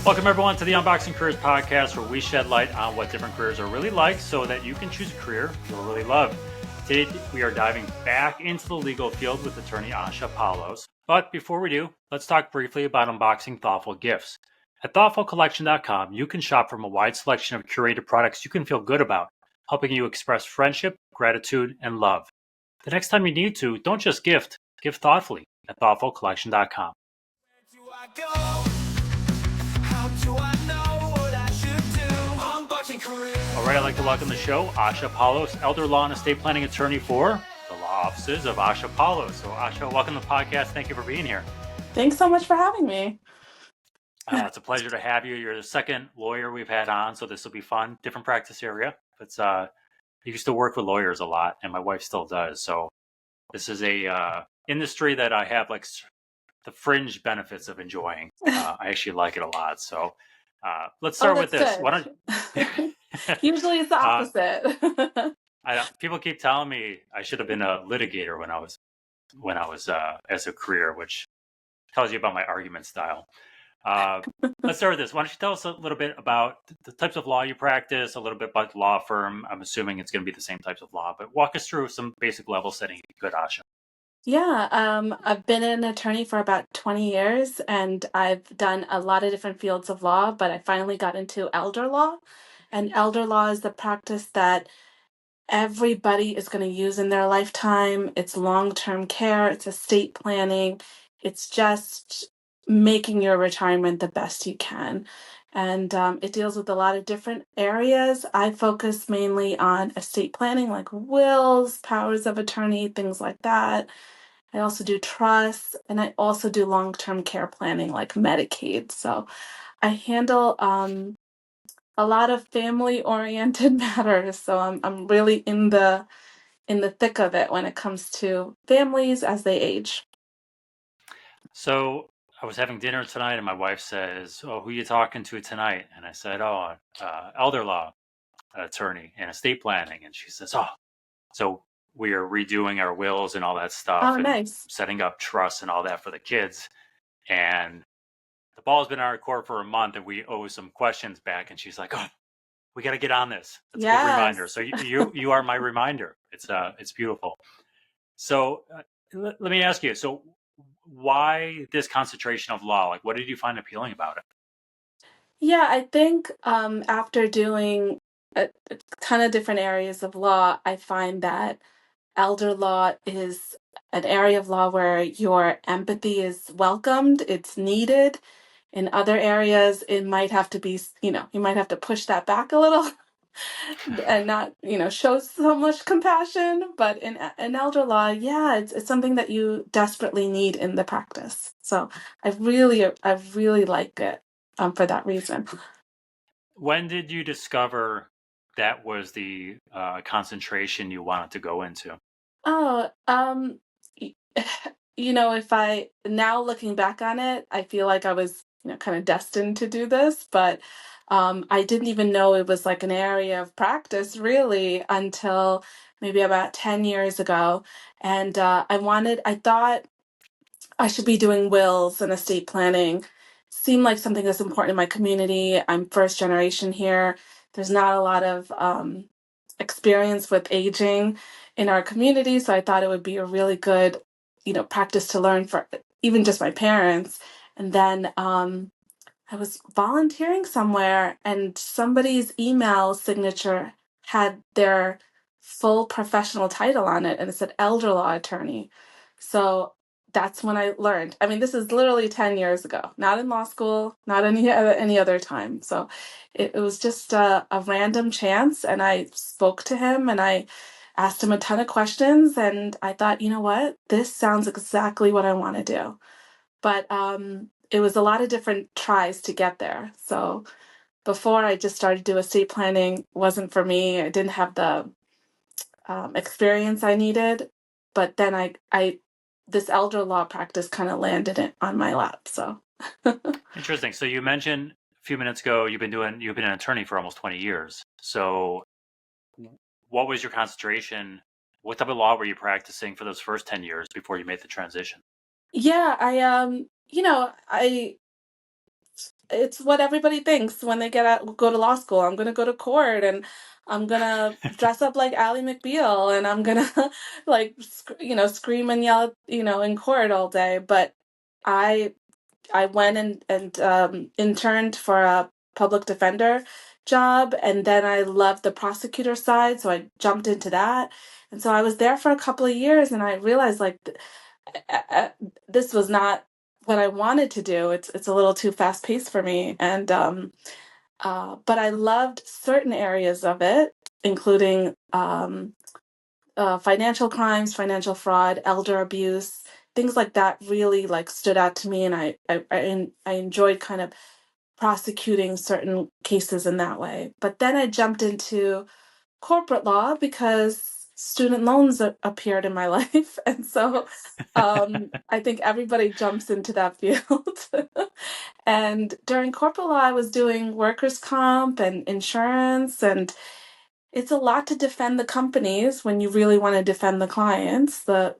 Welcome everyone to the Unboxing Careers podcast, where we shed light on what different careers are really like so that you can choose a career you'll really love. Today we are diving back into the legal field with attorney Asha Paulose. But before we do, let's talk briefly about unboxing thoughtful gifts. At thoughtfulcollection.com, you can shop from a wide selection of curated products you can feel good about, helping you express friendship, gratitude, and love. The next time you need to, don't just gift, give thoughtfully at thoughtfulcollection.com. All right, I'd like to welcome to the show Asha Paulose, elder law and estate planning attorney for the law offices of Asha Paulose. So Asha, welcome to the podcast. Thank you for being here. Thanks so much for having me. It's a pleasure to have you. You're the second lawyer we've had on, so this will be fun. Different practice area. But I used to work with lawyers a lot, and my wife still does. So this is a industry that I have like the fringe benefits of enjoying. I actually like it a lot. So let's start with this. Good. Why don't Usually it's the opposite. People keep telling me I should have been a litigator when I was as a career, which tells you about my argument style. Let's start with this. Why don't you tell us a little bit about the types of law you practice, a little bit about the law firm. I'm assuming it's going to be the same types of law, but walk us through some basic level setting if you could, Asha. Yeah, I've been an attorney for about 20 years, and I've done a lot of different fields of law, but I finally got into elder law. And elder law is the practice that everybody is going to use in their lifetime. It's long-term care, it's estate planning, it's just making your retirement the best you can. And it deals with a lot of different areas. I focus mainly on estate planning, like wills, powers of attorney, things like that. I also do trusts, and I also do long-term care planning, like Medicaid. So I handle a lot of family-oriented matters. So I'm really in the thick of it when it comes to families as they age. So I was having dinner tonight, and my wife says, "Oh, who are you talking to tonight?" And I said, "Oh, elder law attorney and estate planning." And she says, "Oh, so we are redoing our wills and all that stuff, Oh, and nice. setting up trusts and all that for the kids." And the ball's been in our court for a month, and we owe some questions back. And she's like, "Oh, we got to get on this." That's a good reminder. Yes. So you are my reminder. It's beautiful. So let me ask you. So why this concentration of law? Like, what did you find appealing about it? Yeah, I think after doing a ton of different areas of law, I find that elder law is an area of law where your empathy is welcomed, it's needed. In other areas, it might have to be, you might have to push that back a little and not, show so much compassion. But in elder law, yeah, it's something that you desperately need in the practice. So I really like it for that reason. When did you discover that was the concentration you wanted to go into? Oh, y- if I now looking back on it, I feel like I was, kind of destined to do this, but I didn't even know it was like an area of practice really until maybe about 10 years ago. And I thought I should be doing wills and estate planning. Seemed like something that's important in my community. I'm first generation here. There's not a lot of experience with aging in our community, so I thought it would be a really good, practice to learn for even just my parents. And then I was volunteering somewhere, and somebody's email signature had their full professional title on it, and it said elder law attorney. So that's when I learned. I mean, this is literally 10 years ago, not in law school, not any other time. So it was just a random chance, and I spoke to him, and I asked him a ton of questions, and I thought, you know what, this sounds exactly what I want to do. But it was a lot of different tries to get there. So before I just started to do estate planning, wasn't for me. I didn't have the experience I needed. But then I this elder law practice kind of landed it on my lap. So Interesting. So you mentioned a few minutes ago you've been an attorney for almost 20 years. So what was your concentration? What type of law were you practicing for those first 10 years before you made the transition? yeah, I it's what everybody thinks when they go to law school. I'm gonna go to court and I'm gonna dress up like Ally McBeal and I'm gonna like scream and yell, in court all day. But I I went and interned for a public defender job, and then I loved the prosecutor side, so I jumped into that. And so I was there for a couple of years, and I realized like uh, uh, this was not what I wanted to do. It's a little too fast paced for me, and but I loved certain areas of it, including financial crimes, financial fraud, elder abuse, things like that really like stood out to me, and I enjoyed kind of prosecuting certain cases in that way. But then I jumped into corporate law because student loans appeared in my life, and so I think everybody jumps into that field. And during corporate law, I was doing workers' comp and insurance, and it's a lot to defend the companies when you really want to defend the clients, the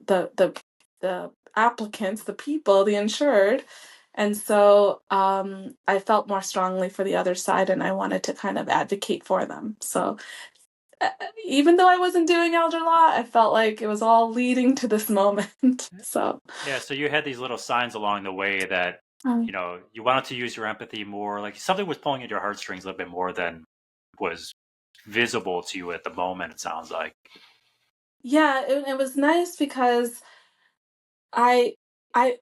applicants, the people, the insured. And so I felt more strongly for the other side, and I wanted to kind of advocate for them. So even though I wasn't doing elder law, I felt like it was all leading to this moment. So Yeah, so you had these little signs along the way that, um, you wanted to use your empathy more, like something was pulling at your heartstrings a little bit more than was visible to you at the moment, it sounds like. yeah, it was nice because I I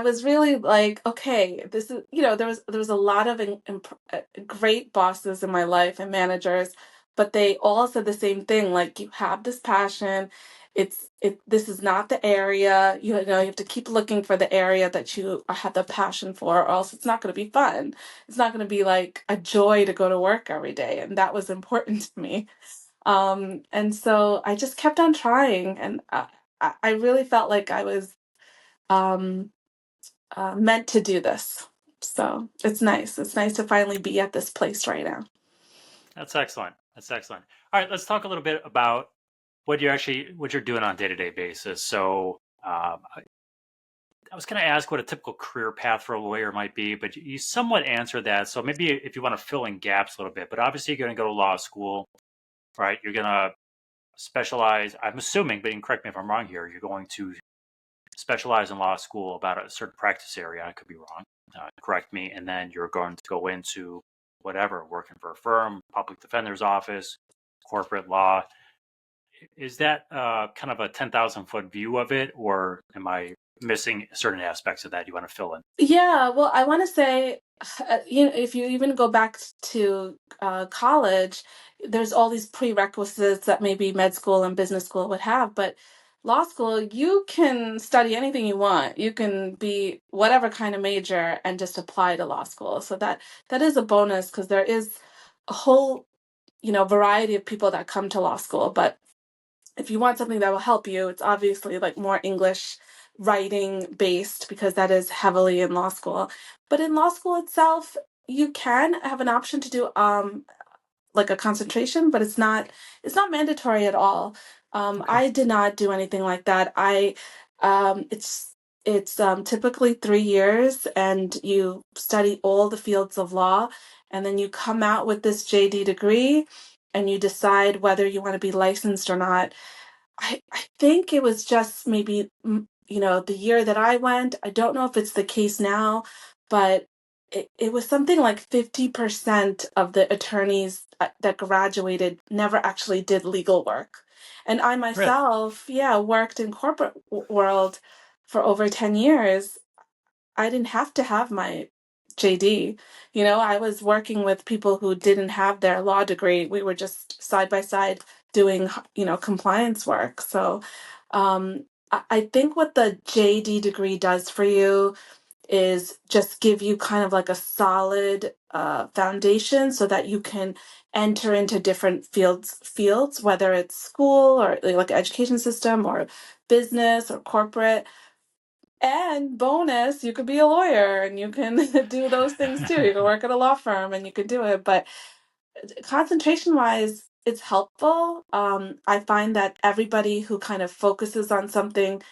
was really like, okay, this is, there was a lot of great bosses in my life and managers, but they all said the same thing. Like, you have this passion. This is not the area. You have to keep looking for the area that you have the passion for, or else it's not going to be fun. It's not going to be like a joy to go to work every day. And that was important to me. And so I just kept on trying, and I really felt like I was, um, meant to do this. So it's nice. It's nice to finally be at this place right now. That's excellent. That's excellent. All right, let's talk a little bit about what you're doing on a day-to-day basis. So, I was going to ask what a typical career path for a lawyer might be, but you somewhat answered that. So maybe if you want to fill in gaps a little bit, but obviously you're going to go to law school, right? You're going to specialize, I'm assuming, but you can correct me if I'm wrong here, you're going to specialize in law school about a certain practice area. I could be wrong. Correct me. And then you're going to go into whatever, working for a firm, public defender's office, corporate law. Is that kind of a 10,000-foot view of it, or am I missing certain aspects of that you want to fill in? Yeah, well, I want to say, if you even go back to college, there's all these prerequisites that maybe med school and business school would have, but law school, you can study anything you want. You can be whatever kind of major and just apply to law school. So that is a bonus because there is a whole, variety of people that come to law school, but if you want something that will help you, it's obviously like more English writing based because that is heavily in law school. But in law school itself, you can have an option to do like a concentration, but it's not mandatory at all. Okay. I did not do anything like that. It's typically 3 years, and you study all the fields of law, and then you come out with this JD degree, and you decide whether you want to be licensed or not. I think it was just maybe, the year that I went. I don't know if it's the case now, but it was something like 50% of the attorneys that graduated never actually did legal work. And I Really? myself, yeah, worked in corporate world for over 10 years. I didn't have to have my JD. I was working with people who didn't have their law degree. We were just side by side doing, compliance work. So I think what the JD degree does for you is just give you kind of like a solid foundation so that you can enter into different fields, whether it's school or like education system or business or corporate. And bonus, you could be a lawyer and you can do those things too. You can work at a law firm and you can do it. But concentration wise, it's helpful. I find that everybody who kind of focuses on something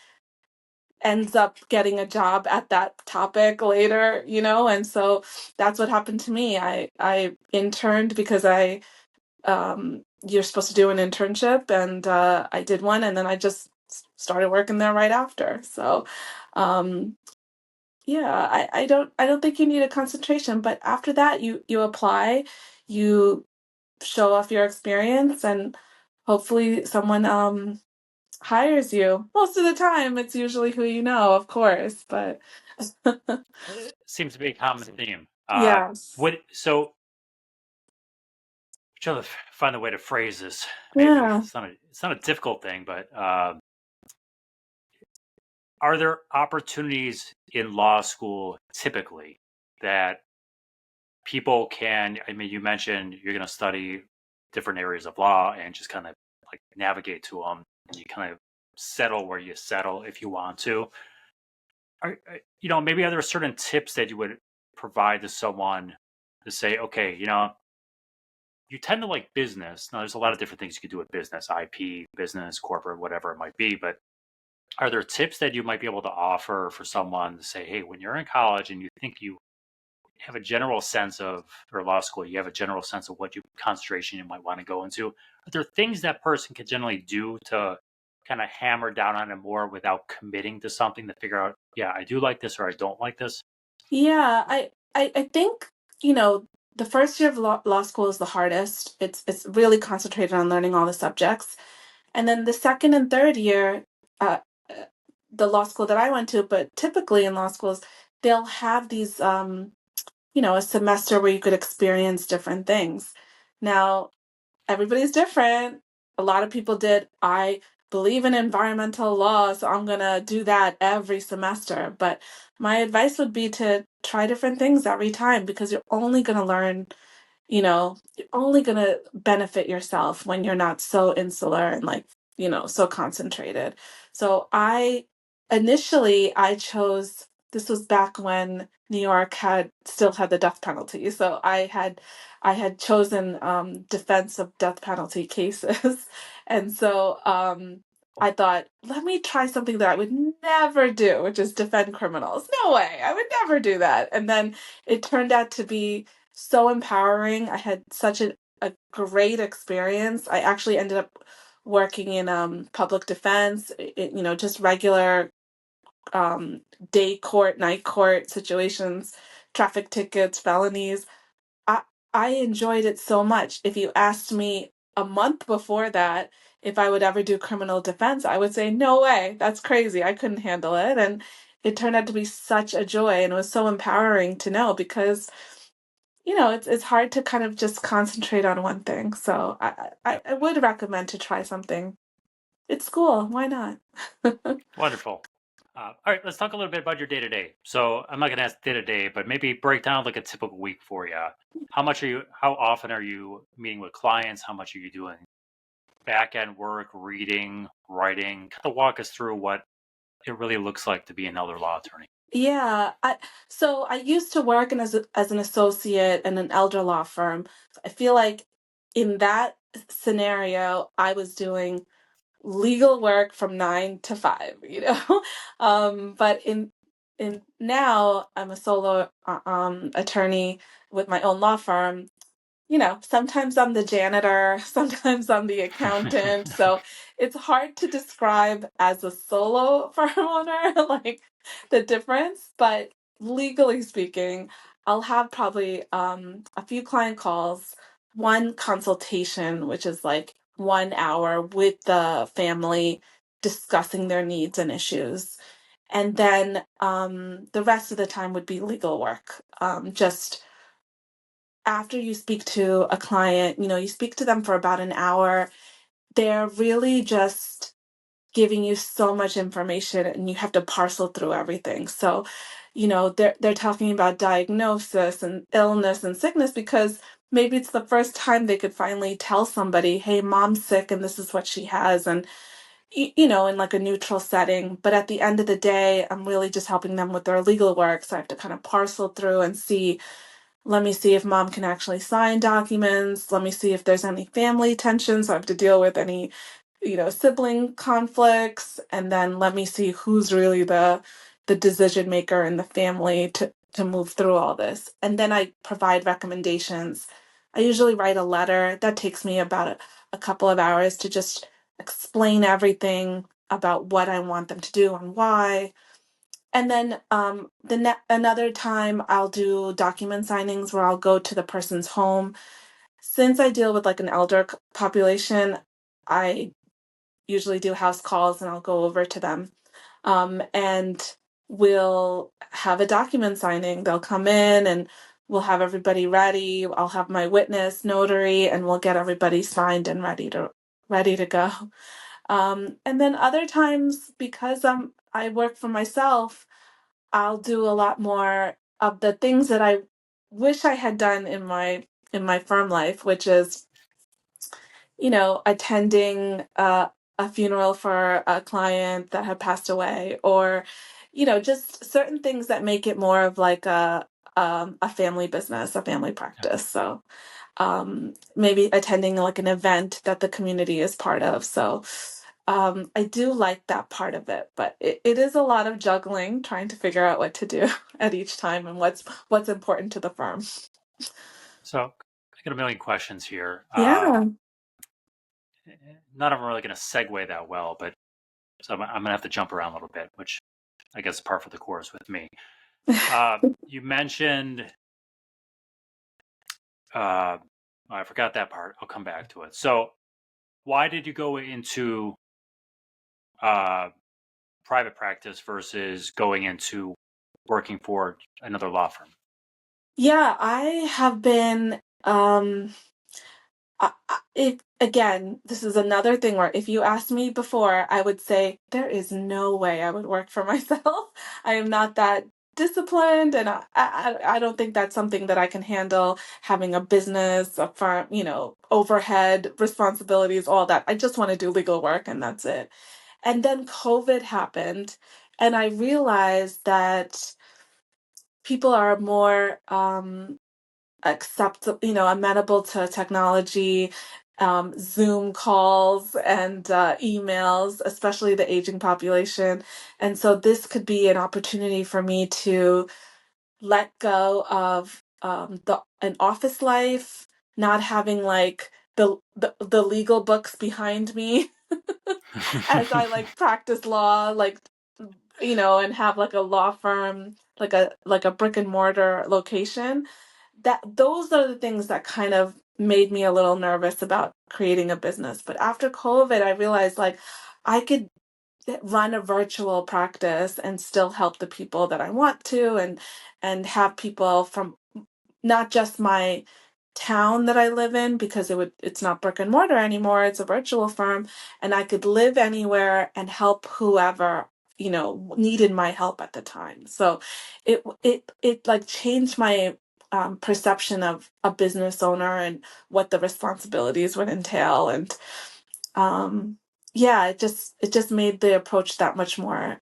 ends up getting a job at that topic later, and so that's what happened to me. I interned because you're supposed to do an internship, and I did one, and then I just started working there right after. So um, yeah, I don't think you need a concentration, but after that you apply, you show off your experience, and hopefully someone hires you. Most of the time it's usually who you know, of course, but It seems to be a common theme. yes. Trying to find a way to phrase this. Maybe Yeah. it's not a difficult thing, but are there opportunities in law school typically that people can? I mean, you mentioned you're going to study different areas of law and just kind of like navigate to them, and you kind of settle where you settle if you want to. Maybe are there certain tips that you would provide to someone to say, okay, you tend to like business. Now, there's a lot of different things you could do with business, IP, business, corporate, whatever it might be. But are there tips that you might be able to offer for someone to say, hey, when you're in college and you think you have a general sense of, or law school, you have a general sense of what concentration you might want to go into? Are there things that person can generally do to kind of hammer down on it more without committing to something to figure out, yeah, I do like this or I don't like this? Yeah, I think, the first year of law school is the hardest. It's really concentrated on learning all the subjects. And then the second and third year, uh, uh, the law school that I went to, but typically in law schools, they'll have these, a semester where you could experience different things. Now, everybody's different. A lot of people I believe in environmental law, so I'm going to do that every semester. But my advice would be to try different things every time, because you're only going to learn, you're only going to benefit yourself when you're not so insular and like, so concentrated. So initially I chose, this was back when New York still had the death penalty. So I had chosen defense of death penalty cases. And so I thought, let me try something that I would never do, which is defend criminals. No way, I would never do that. And then it turned out to be so empowering. I had such a great experience. I actually ended up working in public defense, just regular um, day court, night court situations, traffic tickets, felonies. I I enjoyed it so much. If you asked me a month before that if I would ever do criminal defense, I would say, no way, that's crazy. I couldn't handle it. And it turned out to be such a joy, and it was so empowering to know, because it's hard to kind of just concentrate on one thing. So I, Yep. I would recommend to try something. It's school. Why not? Wonderful. All right, let's talk a little bit about your day to day. So I'm not going to ask day to day, but maybe break down like a typical week for you. How often are you meeting with clients? How much are you doing back end work, reading, writing? Kind of walk us through what it really looks like to be an elder law attorney. Yeah, so I used to work as an associate in an elder law firm. I feel like in that scenario, I was doing legal work from 9 to 5. But in now I'm a solo attorney with my own law firm. Sometimes I'm the janitor, sometimes I'm the accountant. So it's hard to describe as a solo firm owner, like the difference. But legally speaking, I'll have probably a few client calls, one consultation, which is like 1 hour with the family discussing their needs and issues. And then the rest of the time would be legal work, just after you speak to a client, you speak to them for about an hour. They're really just giving you so much information, and you have to parcel through everything. So, they're talking about diagnosis and illness and sickness, because maybe it's the first time they could finally tell somebody, hey, mom's sick and this is what she has. And, in like a neutral setting. But at the end of the day, I'm really just helping them with their legal work. So I have to kind of parcel through and see, let me see if mom can actually sign documents. Let me see if there's any family tensions. I have to deal with any sibling conflicts, and then let me see who's really the decision maker in the family to move through all this. And then I provide recommendations. I usually write a letter that takes me about a couple of hours to just explain everything about what I want them to do and why. And then another time I'll do document signings where I'll go to the person's home. Since I deal with like an elder population, I usually do house calls and I'll go over to them. And we'll have a document signing. They'll come in and we'll have everybody ready. I'll have my witness, notary, and we'll get everybody signed and ready to go. And then other times, because I work for myself, I'll do a lot more of the things that I wish I had done in my firm life, which is attending a funeral for a client that had passed away, or, just certain things that make it more of like a family business, a family practice. So maybe attending like an event that the community is part of. So I do like that part of it, but it is a lot of juggling, trying to figure out what to do at each time and what's important to the firm. So I got a million questions here. Yeah. None of them are really going to segue that well, but so I'm going to have to jump around a little bit, which I guess is par for the course with me. You mentioned, I forgot that part. I'll come back to it. So why did you go into private practice versus going into working for another law firm? Yeah, I have been if again, this is another thing where if you asked me before, I would say there is no way I would work for myself. I am not that disciplined, and I don't think that's something that I can handle. Having a business, a firm, overhead responsibilities, all that. I just want to do legal work, and that's it. And then COVID happened, and I realized that people are more amenable to technology, Zoom calls and emails, especially the aging population. And so this could be an opportunity for me to let go of an office life, not having like the legal books behind me as I like practice law, like and have like a law firm, like a brick and mortar location. That those are the things that kind of made me a little nervous about creating a business. But after COVID, I realized like I could run a virtual practice and still help the people that I want to, and have people from not just my town that I live in, because it's not brick and mortar anymore, it's a virtual firm, and I could live anywhere and help whoever needed my help at the time. So it like changed my perception of a business owner and what the responsibilities would entail. And yeah, it just made the approach that much more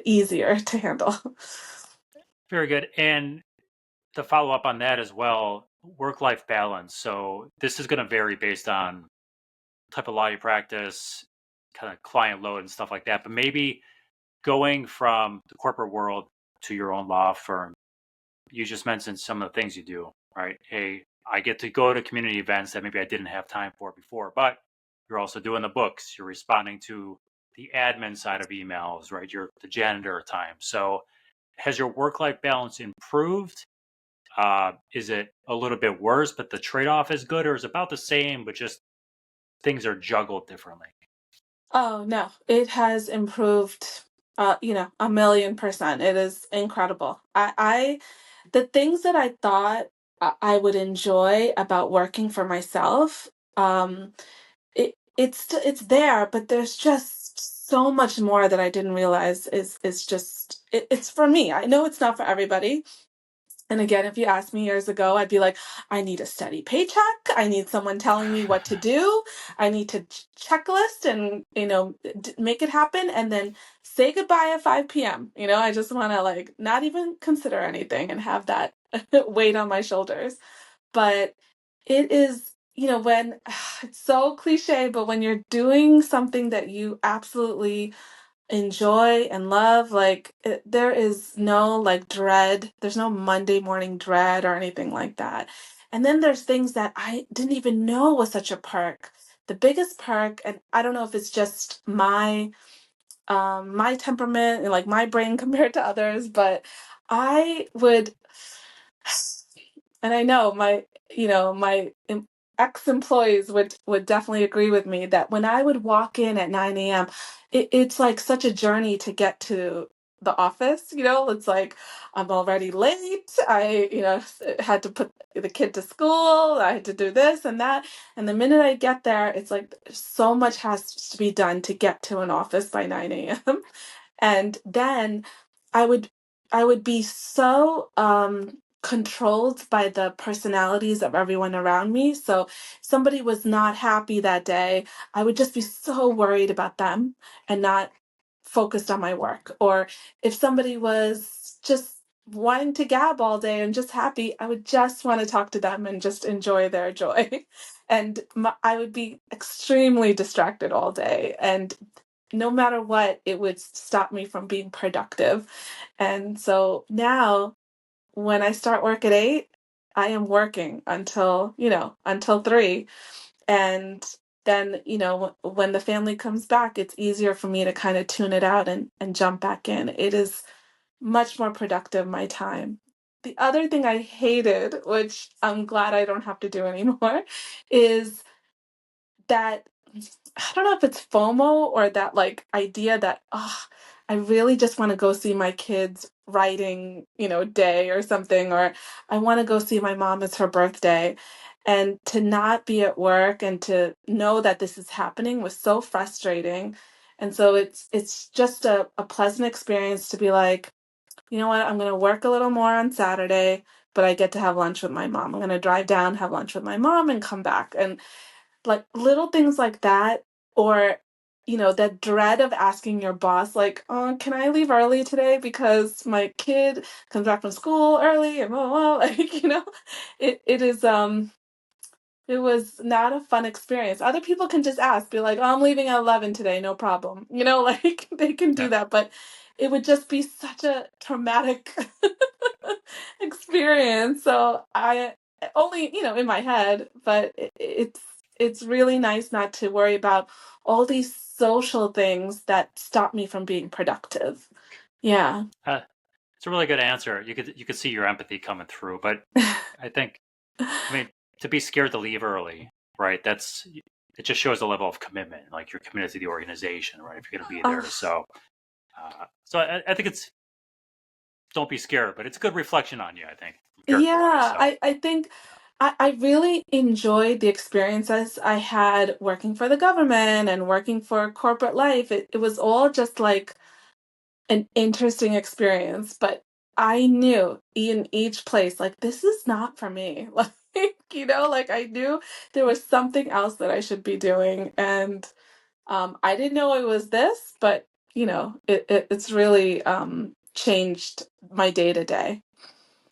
easier to handle. Very good. And to follow up on that as well, work-life balance. So this is going to vary based on type of law you practice, kind of client load and stuff like that. But maybe going from the corporate world to your own law firm, you just mentioned some of the things you do, right? Hey, I get to go to community events that maybe I didn't have time for before, but you're also doing the books, you're responding to the admin side of emails, right? You're the janitor time. So has your work-life balance improved? Is it a little bit worse, but the trade-off is good, or is it about the same, but just things are juggled differently? Oh no, it has improved, 1,000,000%. It is incredible. The things that I thought I would enjoy about working for myself, it's there, but there's just so much more that I didn't realize is just it's for me. I know it's not for everybody. And again, if you asked me years ago, I'd be like, I need a steady paycheck. I need someone telling me what to do. I need to checklist and, make it happen and then say goodbye at 5 p.m. I just want to like not even consider anything and have that weight on my shoulders. But it is when it's so cliche, but when you're doing something that you absolutely enjoy and love, like there is no like dread. There's no Monday morning dread or anything like that. And then there's things that I didn't even know was such a perk. The biggest perk, and I don't know if it's just my temperament and like my brain compared to others, but I would, and I know my ex-employees would definitely agree with me that when I would walk in at 9 a.m., it's like such a journey to get to the office. It's like I'm already late. Had to put the kid to school. I had to do this and that. And the minute I get there, it's like so much has to be done to get to an office by 9 a.m. And then I would I would be so controlled by the personalities of everyone around me. So somebody was not happy that day, I would just be so worried about them and not focused on my work. Or if somebody was just wanting to gab all day and just happy, I would just want to talk to them and just enjoy their joy. And I would be extremely distracted all day. And no matter what, it would stop me from being productive. And so now when I start work at 8, I am working until 3. And then, when the family comes back, it's easier for me to kind of tune it out and jump back in. It is much more productive, my time. The other thing I hated, which I'm glad I don't have to do anymore, is that I don't know if it's FOMO or that like idea that, oh, I really just want to go see my kids writing, day or something, or I want to go see my mom, it's her birthday. And to not be at work and to know that this is happening was so frustrating. And so it's just a pleasant experience to be like, you know what, I'm going to work a little more on Saturday, but I get to have lunch with my mom. I'm going to drive down, have lunch with my mom, and come back. And like little things like that, or that dread of asking your boss like, oh, can I leave early today because my kid comes back from school early and blah, blah, blah. Like, it was not a fun experience. Other people can just ask, be like, oh, I'm leaving at 11 today, no problem. Like they can do Yeah. that, but it would just be such a traumatic experience. So I only, in my head, but it's really nice not to worry about all these social things that stop me from being productive. Yeah. It's a really good answer. You could see your empathy coming through, but I think, I mean, to be scared to leave early, right? It just shows a level of commitment, like you're committed to the organization, right? If you're going to be there, Oh, so I think it's don't be scared, but it's a good reflection on you, I think, character wise. yeah. So I think I really enjoyed the experiences I had working for the government and working for corporate life. It was all just like an interesting experience, but I knew in each place, like, this is not for me. Like, like I knew there was something else that I should be doing. And I didn't know it was this, but, it's really changed my day to day.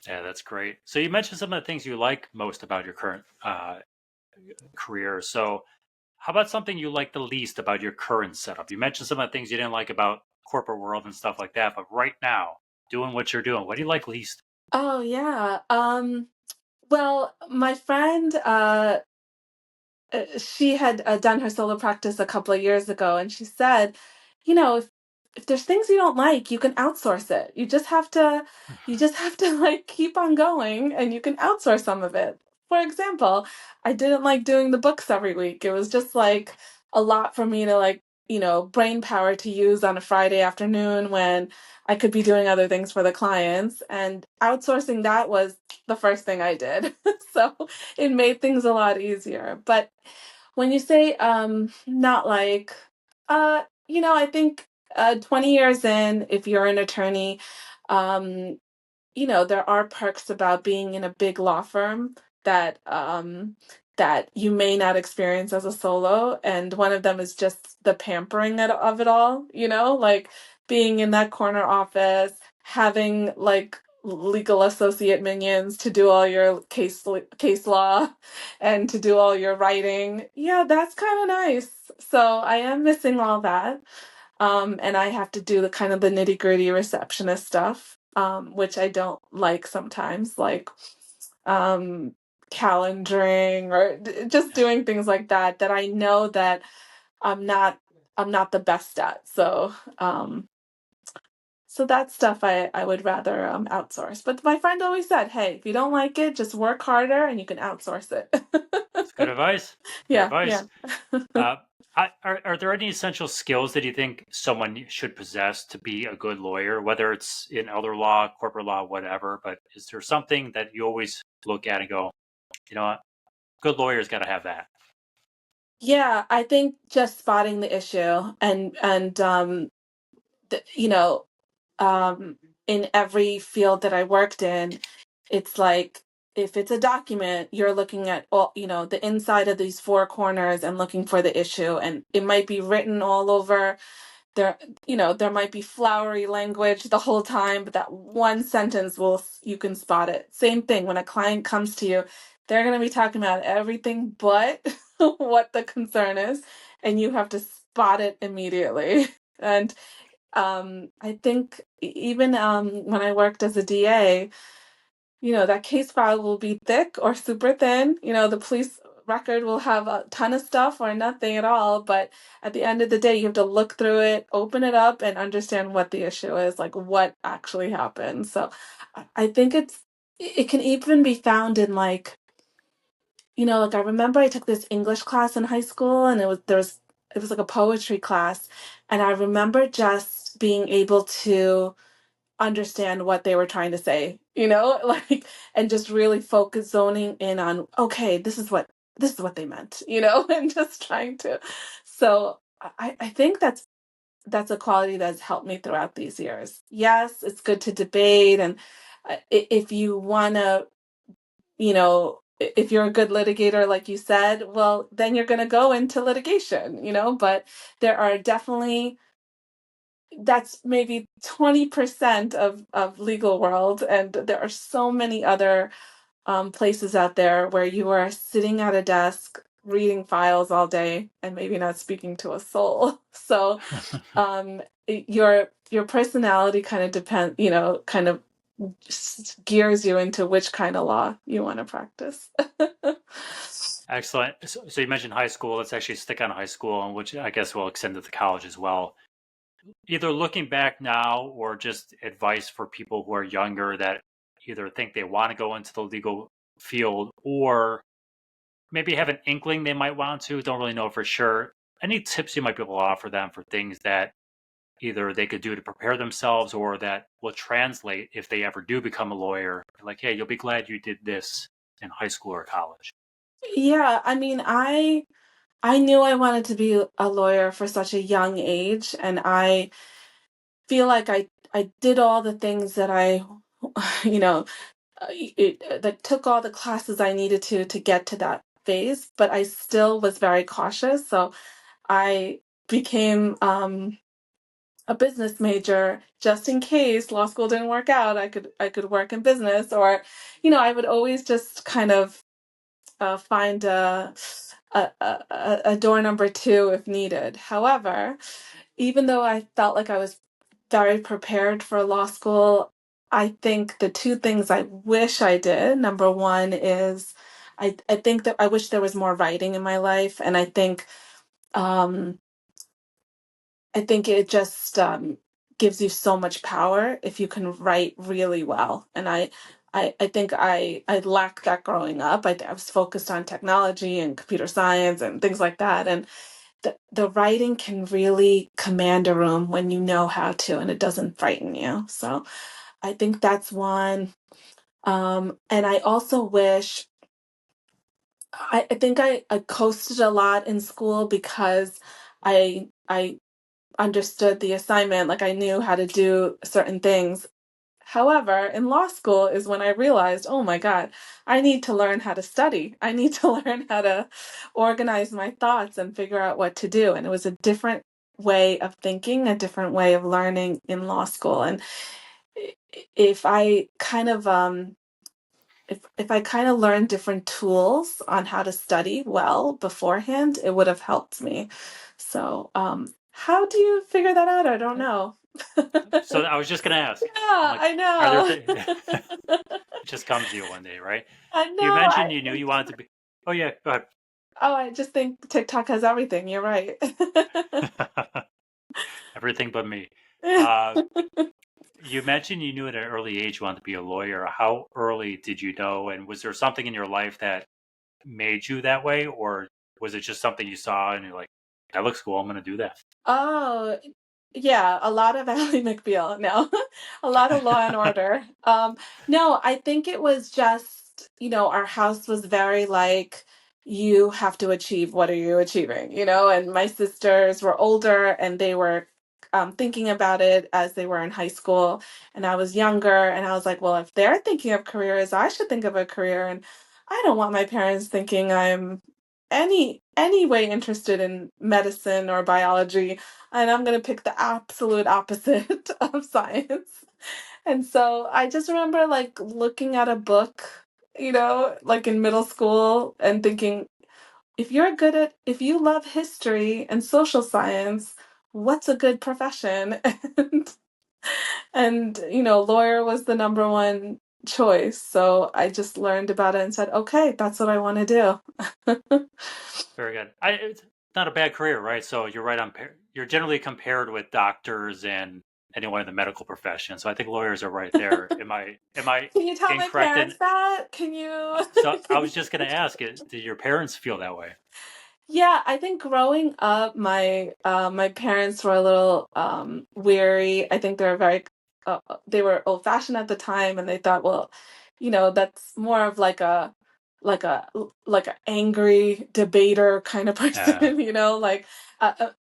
yeah, that's great. So you mentioned some of the things you like most about your current career. So how about something you like the least about your current setup? You mentioned some of the things you didn't like about corporate world and stuff like that, but right now, doing what you're doing, what do you like least? Oh, yeah. Well, my friend, she had done her solo practice a couple of years ago, and she said, if there's things you don't like, you can outsource it. You just have to like keep on going, and you can outsource some of it. For example, I didn't like doing the books every week. It was just like a lot for me to like, brain power to use on a Friday afternoon when I could be doing other things for the clients. And outsourcing that was the first thing I did. So it made things a lot easier. But when you say not like, I think 20 years in, if you're an attorney, um there are perks about being in a big law firm that you may not experience as a solo, and one of them is just the pampering of it all, like being in that corner office, having like legal associate minions to do all your case law and to do all your writing. Yeah, that's kind of nice. So I am missing all that. And I have to do the kind of the nitty-gritty receptionist stuff, which I don't like sometimes, like um, calendaring or just doing things like that that I know that I'm not I'm not the best at. So that stuff I would rather outsource. But my friend always said, hey, if you don't like it, just work harder and you can outsource it. It's good advice. Good Yeah, yeah. advice. Uh, are there any essential skills that you think someone should possess to be a good lawyer, whether it's in elder law, corporate law, whatever? But is there something that you always look at and go, you know what, good lawyer's got to have that? Yeah, I think just spotting the issue and you know, um, in every field that I worked in, it's like if it's a document, you're looking at all, the inside of these four corners and looking for the issue. And it might be written all over there, there might be flowery language the whole time, but that one sentence you can spot it. Same thing when a client comes to you, they're going to be talking about everything but what the concern is, and you have to spot it immediately. And I think even when I worked as a DA, that case file will be thick or super thin. The police record will have a ton of stuff or nothing at all. But at the end of the day, you have to look through it, open it up, and understand what the issue is, like what actually happened. So I think it can even be found in like, like I remember I took this English class in high school and it was like a poetry class. And I remember just being able to understand what they were trying to say, like, and just really focus zoning in on, okay, this is what they meant, and just trying to. So I think that's a quality that's helped me throughout these years. Yes, it's good to debate, and if you want to, if you're a good litigator, like you said, well, then you're going to go into litigation, but there are definitely that's maybe 20% of legal world, and there are so many other places out there where you are sitting at a desk reading files all day and maybe not speaking to a soul. So your personality kind of kind of gears you into which kind of law you want to practice. Excellent. So you mentioned high school. Let's actually stick on high school, and which I guess will extend to the college as well. Either looking back now or just advice for people who are younger that either think they want to go into the legal field or maybe have an inkling they might want to, don't really know for sure. Any tips you might be able to offer them for things that either they could do to prepare themselves or that will translate if they ever do become a lawyer? Like, hey, you'll be glad you did this in high school or college. Yeah, I mean, I knew I wanted to be a lawyer for such a young age, and I feel like I did all the things that I, you know, that took all the classes I needed to get to that phase, but I still was very cautious. So I became a business major just in case law school didn't work out. I could work in business, or I would always just kind of find a door number two if needed. However, even though I felt like I was very prepared for law school, I think the two things I wish I did, number one is I think that I wish there was more writing in my life. And um, I think it just gives you so much power if you can write really well. And I think I lacked that growing up. I was focused on technology and computer science and things like that. And the writing can really command a room when you know how to, and it doesn't frighten you. So I think that's one. And I also wish, I think I coasted a lot in school because I understood the assignment, like I knew how to do certain things. However, in law school is when I realized, oh my God, I need to learn how to study. I need to learn how to organize my thoughts and figure out what to do. And it was a different way of thinking, a different way of learning in law school. And if I kind of if I kind of learned different tools on how to study well beforehand, it would have helped me. So, how do you figure that out? I don't know. So I was just going to ask. I'm Yeah, like, I are there know. it just comes to you one day, right? I You know. mentioned you knew you wanted to be. Oh yeah, go I just think TikTok has everything. You're right. ahead. Everything but me. Uh, you mentioned you knew at an early age you wanted to be a lawyer. How early did you know? And was there something in your life that made you that way, or was it just something you saw and you're like, that looks cool, I'm going to do that? Oh, yeah, a lot of Ally McBeal. No, a lot of Law and Order. No, I think it was just, our house was very like, you have to achieve, what are you achieving? And my sisters were older and they were thinking about it as they were in high school, and I was younger, and I was like, well, if they're thinking of careers, I should think of a career, and I don't want my parents thinking I'm any way interested in medicine or biology, and I'm going to pick the absolute opposite of science. And so I just remember like looking at a book, like in middle school, and thinking, if you love history and social science, what's a good profession? And lawyer was the number one choice. So I just learned about it and said, okay, that's what I want to do. Very good. It's not a bad career, right? So you're right on. You're generally compared with doctors and anyone in the medical profession. So I think lawyers are right there. Am I Can you tell my incorrect in? parents that? Can you? So I Can was just going to ask it. Did your parents feel that way? Yeah, I think growing up, my parents were a little weary. I think they were old fashioned at the time, and they thought, well, that's more of like a like an angry debater kind of Uh, person, like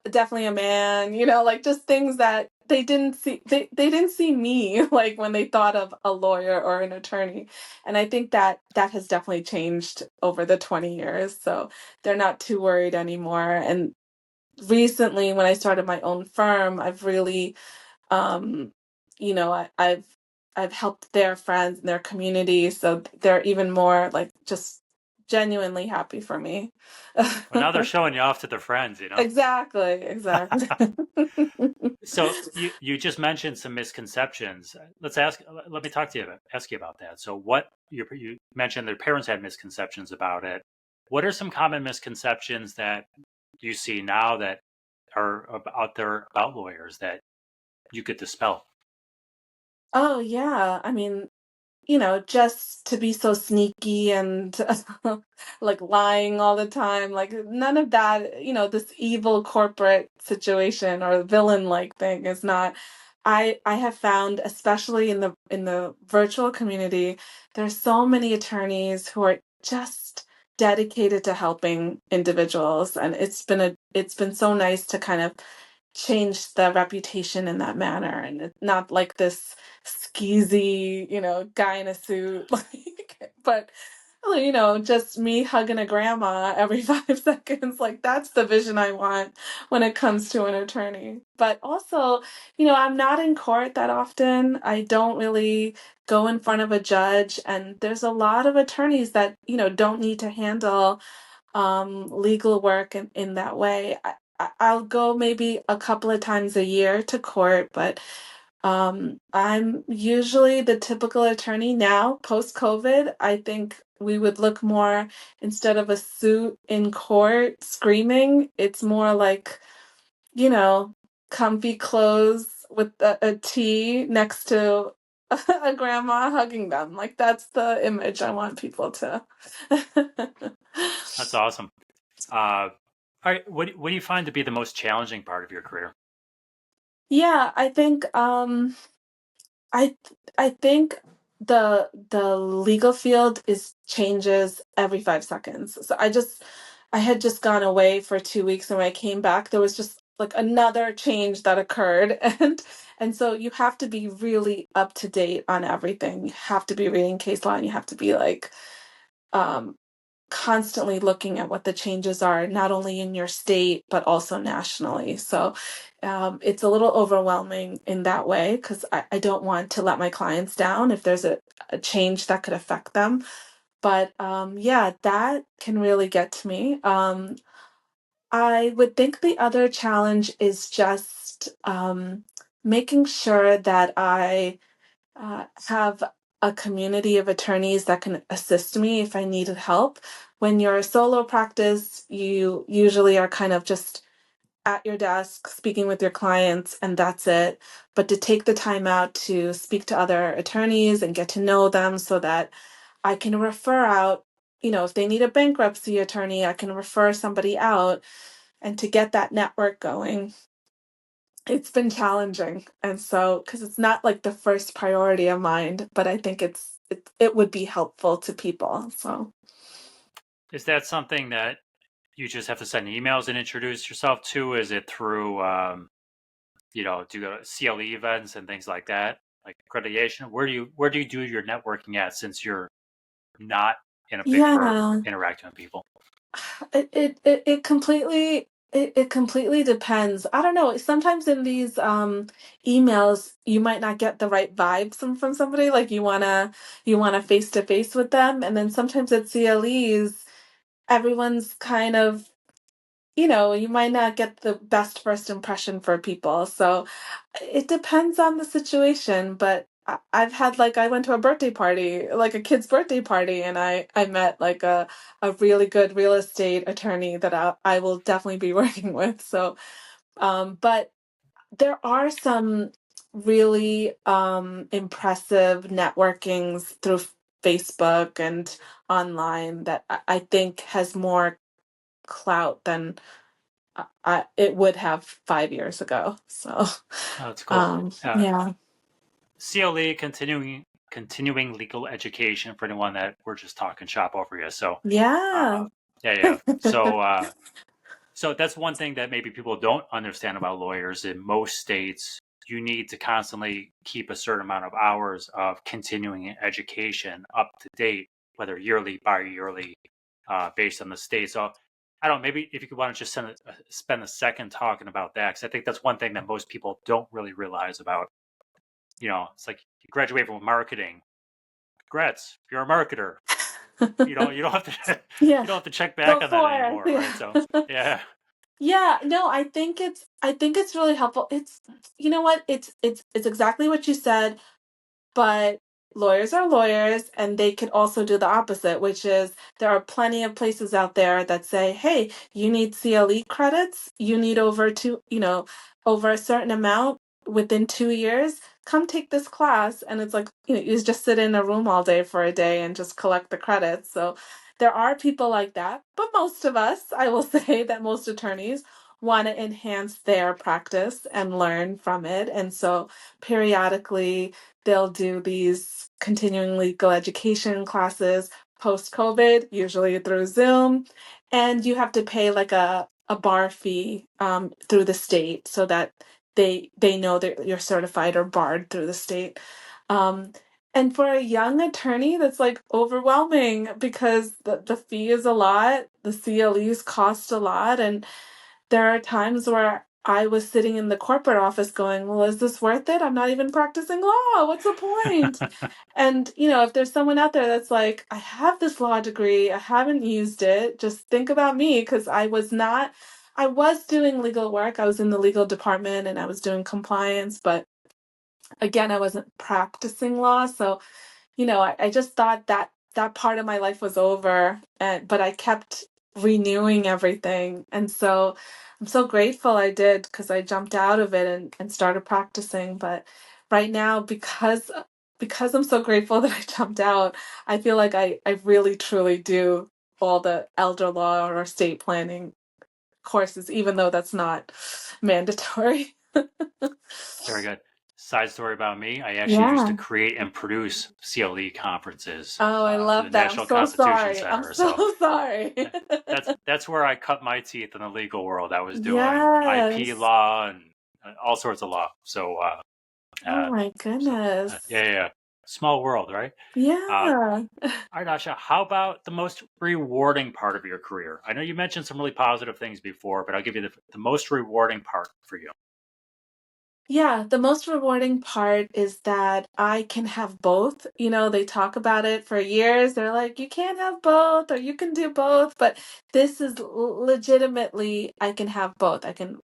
definitely a man, like just things that they didn't see me like when they thought of a lawyer or an attorney. And I think that has definitely changed over the 20 years. So they're not too worried anymore. And recently, when I started my own firm, I've really, um, I've helped their friends and their community, so they're even more like just genuinely happy for me. well, now they're showing you off to their friends, you know. Exactly, exactly. So you just mentioned some misconceptions. Let's ask. Let me talk to you about ask you about that. So what you mentioned their parents had misconceptions about it. What are some common misconceptions that you see now that are out there about lawyers that you could dispel? Oh yeah, I mean, just to be so sneaky and like lying all the time, like none of that, this evil corporate situation or villain-like thing is not. I have found, especially in the virtual community, there's so many attorneys who are just dedicated to helping individuals, and it's been so nice to kind of change the reputation in that manner, and it's not like this skeezy, guy in a suit, like, but just me hugging a grandma every 5 seconds. Like that's the vision I want when it comes to an attorney. But also, I'm not in court that often. I don't really go in front of a judge, and there's a lot of attorneys that don't need to handle legal work in that way. I'll go maybe a couple of times a year to court, but I'm usually the typical attorney now, post COVID. I think we would look more, instead of a suit in court screaming, it's more like, you know, comfy clothes with a tea next to a grandma hugging them. Like that's the image I want people to. That's awesome. All right, what do you find to be the most challenging part of your career? Yeah, I I think the legal field is changes every 5 seconds. So I had just gone away for 2 weeks, and when I came back, there was just like another change that occurred, and so you have to be really up to date on everything. You have to be reading case law, and you have to be like constantly looking at what the changes are, not only in your state, but also nationally. So it's a little overwhelming in that way because I don't want to let my clients down if there's a change that could affect them. But yeah, that can really get to me. I would think the other challenge is just making sure that I have a community of attorneys that can assist me if I needed help. When you're a solo practice, you usually are kind of just at your desk speaking with your clients, and that's it. But to take the time out to speak to other attorneys and get to know them so that I can refer out, if they need a bankruptcy attorney, I can refer somebody out, and to get that network going, it's been challenging. And so, because it's not like the first priority of mine, but I think it would be helpful to people. So, Is that something that you just have to send emails and introduce yourself to? Is it through, do you go to CLE events and things like that, like accreditation? Where do you do your networking at since you're not in a big firm yeah, interacting with people? it completely it completely depends. I don't know. Sometimes in these emails, you might not get the right vibes from somebody. Like you wanna face to face with them, and then sometimes at CLEs, everyone's kind of, you might not get the best first impression for people. So it depends on the situation. But I've had, like, I went to a birthday party, like a kid's birthday party, and I met like a really good real estate attorney that I will definitely be working with. So, but there are some really impressive networkings through Facebook and online that I think has more clout than it would have 5 years ago. So, Oh, that's cool. yeah, CLE, continuing legal education, for anyone that we're just talking shop over you. So, yeah. yeah. So that's one thing that maybe people don't understand about lawyers. In most states, you need to constantly keep a certain amount of hours of continuing education up to date, whether yearly, bi-yearly, based on the state. So I don't. Maybe if you could want to just spend a second talking about that, because I think that's one thing that most people don't really realize about. It's like you graduate from marketing. Congrats, you're a marketer. You don't have to Yeah, you don't have to check go back on that for anymore, right? it. So Yeah. yeah. Yeah, no, I think it's really helpful. It's you know what? It's exactly what you said. But lawyers are lawyers, and they can also do the opposite, which is there are plenty of places out there that say, hey, you need CLE credits, you need over a certain amount within 2 years. Come take this class. And it's like, you just sit in a room all day for a day and just collect the credits. So there are people like that. But most of us, I will say that most attorneys want to enhance their practice and learn from it. And so periodically, they'll do these continuing legal education classes post COVID, usually through Zoom, and you have to pay like a bar fee through the state so that they know that you're certified or barred through the state. Um, and for a young attorney, that's like overwhelming because the fee is a lot, the CLEs cost a lot, and there are times where I was sitting in the corporate office going, well, is this worth it? I'm not even practicing law. What's the point? And, if there's someone out there that's like, I have this law degree, I haven't used it, just think about me because I was doing legal work. I was in the legal department and I was doing compliance, but again, I wasn't practicing law. So I just thought that that part of my life was over, but I kept renewing everything. And so I'm so grateful I did because I jumped out of it and started practicing. But right now, because I'm so grateful that I jumped out, I feel like I really truly do all the elder law or estate planning courses, even though that's not mandatory. Very good. Side story about me: I actually used to Yeah. create and produce CLE conferences Oh, I for the love that. I'm National so Constitution sorry. I'm Center. So so sorry. that's where I cut my teeth in the legal world. I was doing IP Yes. law and all sorts of law. So Oh my so goodness. yeah. Small world, right? Uh, Yeah. all right, Asha, how about the most rewarding part of your career? I know you mentioned some really positive things before, but I'll give you the most rewarding part for you. Yeah, the most rewarding part is that I can have both. They talk about it for years. They're like, you can't have both, or you can do both. But this is legitimately, I can have both. I can,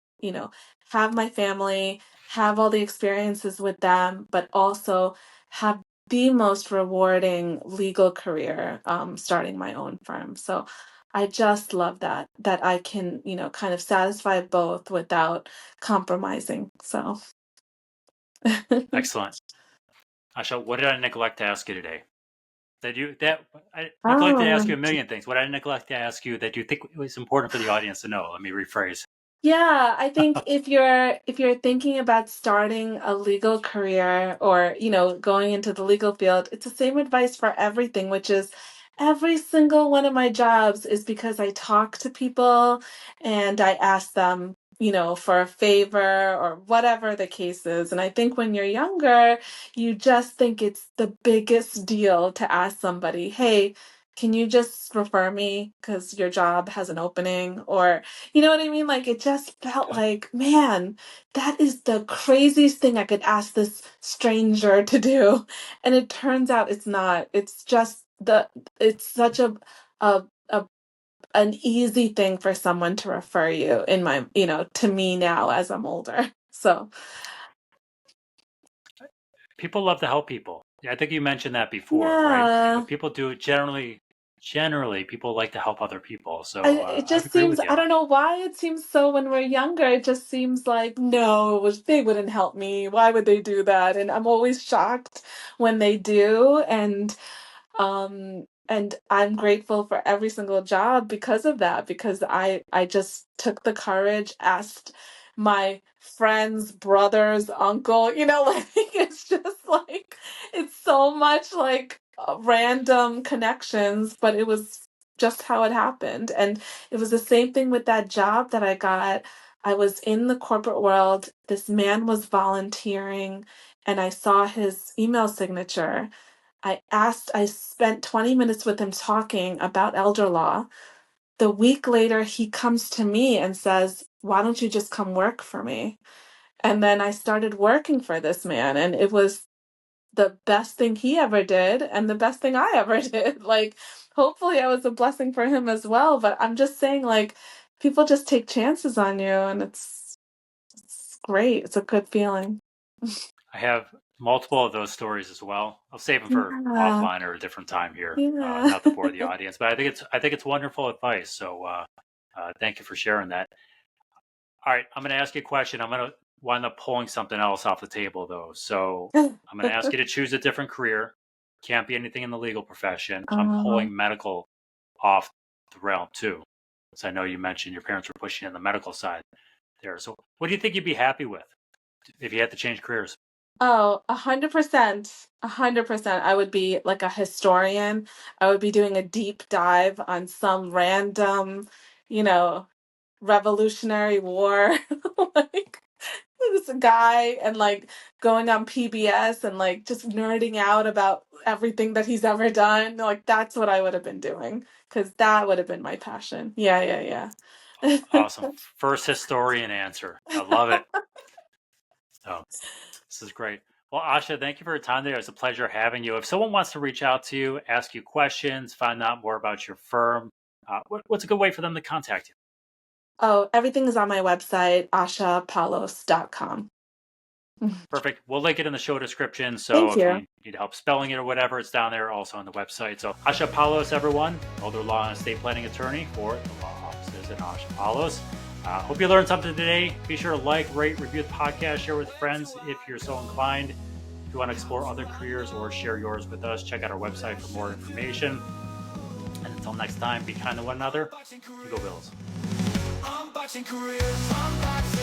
have my family, have all the experiences with them, but also have the most rewarding legal career, starting my own firm. So I just love that I can, kind of satisfy both without compromising. So. Excellent. Asha, what did I neglect to ask you today? That I neglected to ask you Oh, a million things. What did I neglect to ask you that you think was important for the audience to know? Let me rephrase. yeah, I think if you're thinking about starting a legal career or, going into the legal field, it's the same advice for everything, which is every single one of my jobs is because I talk to people and I ask them, for a favor or whatever the case is. And I think when you're younger, you just think it's the biggest deal to ask somebody, hey, can you just refer me because your job has an opening? Or you know what I mean? Like it just felt Yeah. like, man, that is the craziest thing I could ask this stranger to do. And it turns out it's not. It's just it's such a an easy thing for someone to refer you to me now as I'm older. So, People love to help people. Yeah, I think you mentioned that before, right? yeah. When people do it, generally, people like to help other people. I, So it I'd just agree seems, with you. I don't know why it seems so when we're younger. It just seems like, no, they wouldn't help me. Why would they do that? And I'm always shocked when they do. And I'm grateful for every single job because of that, because I just took the courage, asked my friend's brother's uncle, like it's just like it's so much like random connections, but it was just how it happened. And it was the same thing with that job that I got. I was in the corporate world. This man was volunteering, and I saw his email signature. I spent 20 minutes with him talking about elder law. The week later, he comes to me and says, why don't you just come work for me? And then I started working for this man, and it was the best thing he ever did and the best thing I ever did. Like, hopefully, I was a blessing for him as well. But I'm just saying, like, people just take chances on you, and it's great. It's a good feeling. I have multiple of those stories as well. I'll save them for Yeah. offline or a different time here, Yeah. not to bore the audience. But I think it's wonderful advice. So thank you for sharing that. All right, I'm going to ask you a question. I'm going to wind up pulling something else off the table, though. So I'm going to ask you to choose a different career. Can't be anything in the legal profession. I'm Uh, pulling medical off the realm too, because I know you mentioned your parents were pushing in the medical side there. So what do you think you'd be happy with if you had to change careers? Oh, 100%. 100%. I would be like a historian. I would be doing a deep dive on some random, you know, Revolutionary War, like this guy, and like going on PBS and like just nerding out about everything that he's ever done. Like that's what I would have been doing because that would have been my passion. Yeah, yeah, Awesome. First historian answer. I love it. Oh, this is great. Well, Asha, thank you for your time today. It was a pleasure having you. If someone wants to reach out to you, ask you questions, find out more about your firm, what's a good way for them to contact you? Oh, everything is on my website, ashapaulos.com. Perfect. We'll link it in the show description. So Thank if you. you need help spelling it or whatever, it's down there also on the website. So Asha Paulose, everyone, elder law and estate planning attorney for the law offices in Asha Paulose. Hope you learned something today. Be sure to like, rate, review the podcast, share with friends if you're so inclined. If you want to explore other careers or share yours with us, check out our website for more information. And until next time, be kind to one another. You go Bills. Unboxing careers, unboxing